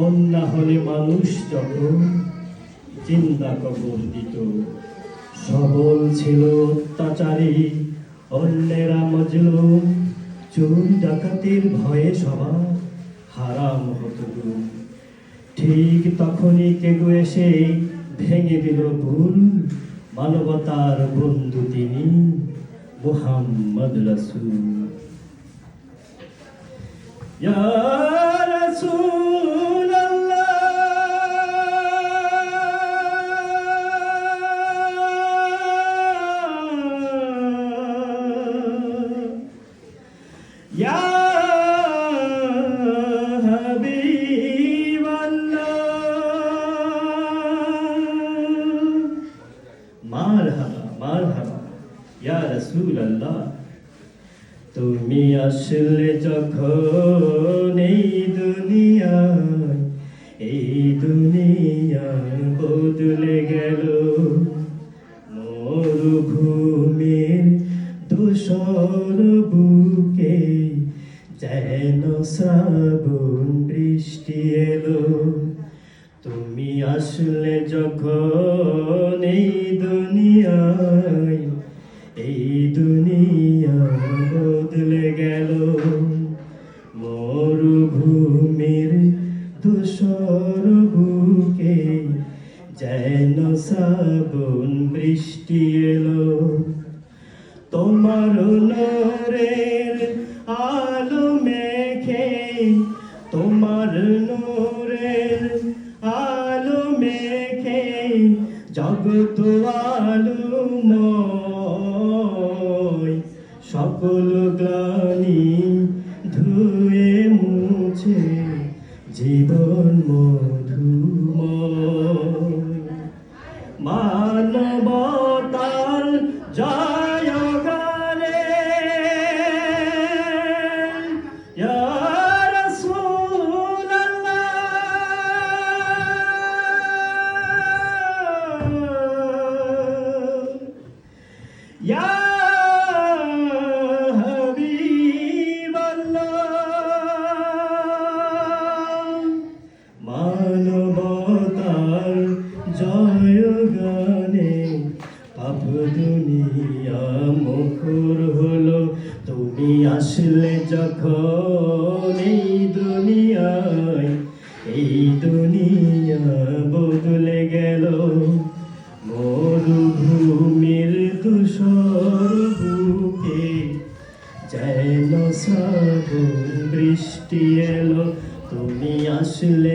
বন্যা হলে মানুষ যখন চিন্তা কবর দিত, সবল ছিল অত্যাচারী, অন্যেরা মজলুম, চোর ডাকাতির ভয়ে সবার হারাম হতো গুম। ঠিক তখনই কেউ এসে ভেঙে দিল ভুল, মানবতার বন্ধু তিনি মুহাম্মদ রাসূল। ইয়া রাসূল ইয়া মারহাবা মারহাবা ইয়া রাসূলুল্লাহ। তুমি আসলে যখন এই দুনিয়া বদলে গেল, মরুভূমির ধূসর বুকে যেন শ্রাবণ বৃষ্টি এলো। তুমি আসলে যখন এই দুনিয়া বদলে গেল, মরুভূমির ধূসর বুকে যেন শ্রাবণ বৃষ্টি এলো। তোমার নূরের আলো মেখে, তোমার নূরের আলো মেখে জগৎ আলোময়, সকল গ্লানি ধুয়ে মুছে জীবন মধুময়। মানবতার জয়গানে ইয়া রাসূলুল্লাহ, ইয়া মানবতার জয়গানে পাপ দুনিয়া মুখর হলো। তুমি আসলে যখন এই দুনিয়া বদলে গেল, মরুভূমির ধূসর বুকে যেন শ্রাবণ বৃষ্টি এলো। তুমি আসলে